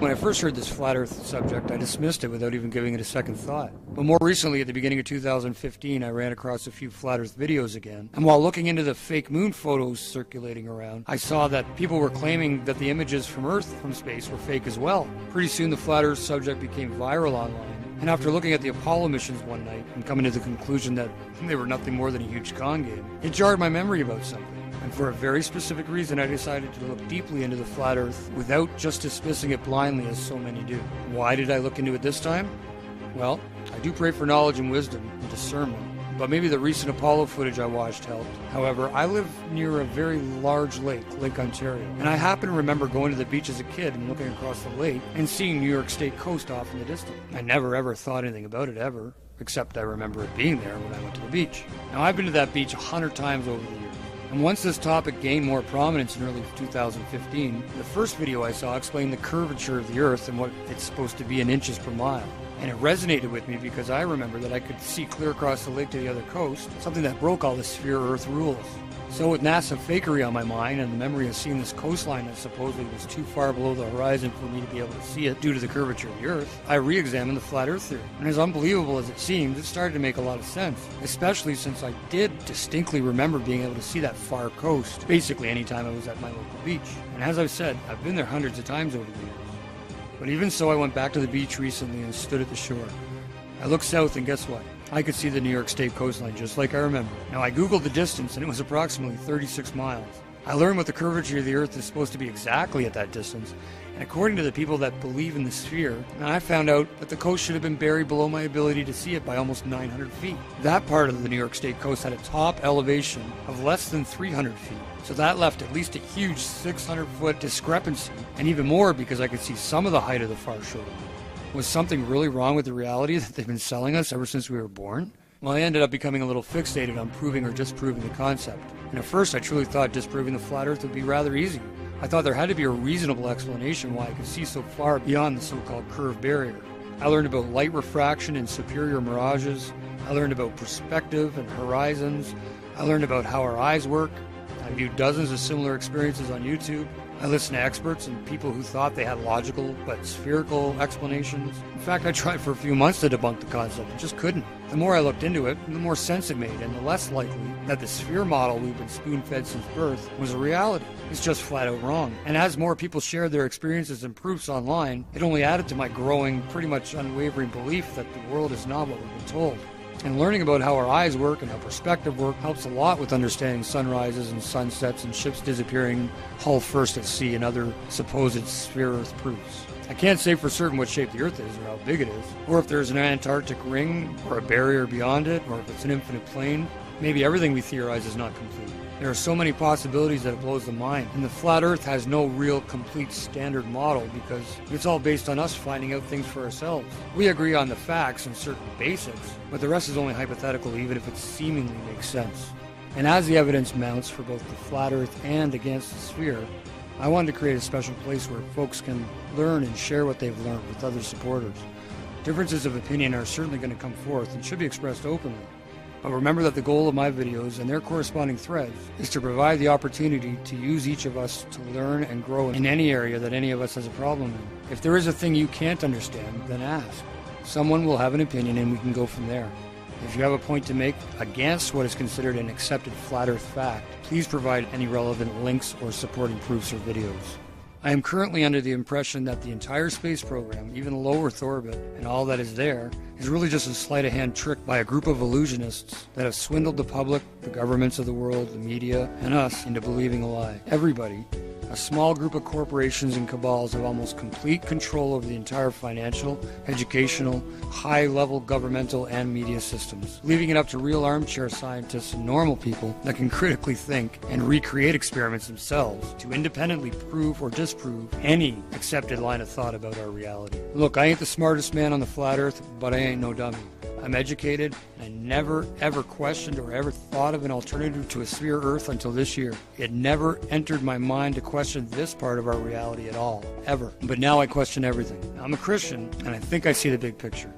When I first heard this flat earth subject, I dismissed it without even giving it a second thought. But more recently, at the beginning of 2015, I ran across a few flat earth videos again. And while looking into the fake moon photos circulating around, I saw that people were claiming that the images from Earth from space were fake as well. Pretty soon the flat earth subject became viral online. And after looking at the Apollo missions one night and coming to the conclusion that they were nothing more than a huge con game, it jarred my memory about something. And for a very specific reason, I decided to look deeply into the flat earth without just dismissing it blindly as so many do. Why did I look into it this time? Well, I do pray for knowledge and wisdom and discernment, but maybe the recent Apollo footage I watched helped. However, I live near a very large lake, Lake Ontario, and I happen to remember going to the beach as a kid and looking across the lake and seeing New York State coast off in the distance. I never ever thought anything about it ever, except I remember it being there when I went to the beach. Now, I've been to that beach 100 times over the years. And once this topic gained more prominence in early 2015, the first video I saw explained the curvature of the Earth and what it's supposed to be in inches per mile. And it resonated with me because I remember that I could see clear across the lake to the other coast, something that broke all the sphere Earth rules. So with NASA fakery on my mind and the memory of seeing this coastline that supposedly was too far below the horizon for me to be able to see it due to the curvature of the Earth, I re-examined the flat Earth theory. And as unbelievable as it seemed, it started to make a lot of sense, especially since I did distinctly remember being able to see that far coast, basically anytime I was at my local beach. And as I've said, I've been there hundreds of times over the years. But even so, I went back to the beach recently and stood at the shore. I looked south and guess what? I could see the New York State coastline just like I remember. Now I googled the distance and it was approximately 36 miles. I learned what the curvature of the Earth is supposed to be exactly at that distance, and according to the people that believe in the sphere, I found out that the coast should have been buried below my ability to see it by almost 900 feet. That part of the New York State coast had a top elevation of less than 300 feet. So that left at least a huge 600-foot discrepancy, and even more because I could see some of the height of the far shore. Was something really wrong with the reality that they've been selling us ever since we were born? Well, I ended up becoming a little fixated on proving or disproving the concept. And at first I truly thought disproving the flat Earth would be rather easy. I thought there had to be a reasonable explanation why I could see so far beyond the so-called curved barrier. I learned about light refraction and superior mirages. I learned about perspective and horizons. I learned about how our eyes work. I viewed dozens of similar experiences on YouTube. I listened to experts and people who thought they had logical but spherical explanations. In fact, I tried for a few months to debunk the concept and just couldn't. The more I looked into it, the more sense it made, and the less likely that the sphere model we've been spoon-fed since birth was a reality. It's just flat out wrong. And as more people shared their experiences and proofs online, it only added to my growing, pretty much unwavering belief that the world is not what we've been told. And learning about how our eyes work and how perspective work helps a lot with understanding sunrises and sunsets and ships disappearing hull first at sea and other supposed sphere Earth proofs. I can't say for certain what shape the Earth is or how big it is, or if there's an Antarctic ring or a barrier beyond it, or if it's an infinite plane. Maybe everything we theorize is not complete. There are so many possibilities that it blows the mind, and the flat Earth has no real complete standard model because it's all based on us finding out things for ourselves. We agree on the facts and certain basics, but the rest is only hypothetical even if it seemingly makes sense. And as the evidence mounts for both the flat Earth and against the sphere, I wanted to create a special place where folks can learn and share what they've learned with other supporters. Differences of opinion are certainly going to come forth and should be expressed openly. But remember that the goal of my videos and their corresponding threads is to provide the opportunity to use each of us to learn and grow in any area that any of us has a problem in. If there is a thing you can't understand, then ask. Someone will have an opinion and we can go from there. If you have a point to make against what is considered an accepted flat Earth fact, please provide any relevant links or supporting proofs or videos. I am currently under the impression that the entire space program, even low Earth orbit, and all that is there, is really just a sleight-of-hand trick by a group of illusionists that have swindled the public, the governments of the world, the media, and us into believing a lie. Everybody, a small group of corporations and cabals have almost complete control over the entire financial, educational, high-level governmental and media systems, leaving it up to real armchair scientists and normal people that can critically think and recreate experiments themselves to independently prove or disprove any accepted line of thought about our reality. Look, I ain't the smartest man on the flat Earth, but I ain't no dummy. I'm educated, and I never ever questioned or ever thought of an alternative to a sphere Earth until this year. It never entered my mind to question this part of our reality at all, ever. But now I question everything. I'm a Christian, and I think I see the big picture.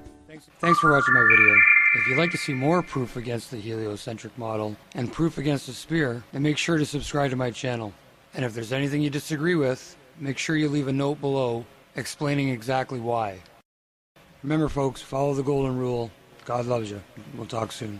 Thanks for watching my video. If you'd like to see more proof against the heliocentric model and proof against the sphere, then make sure to subscribe to my channel. And if there's anything you disagree with, make sure you leave a note below explaining exactly why. Remember, folks, follow the golden rule. God loves you. We'll talk soon.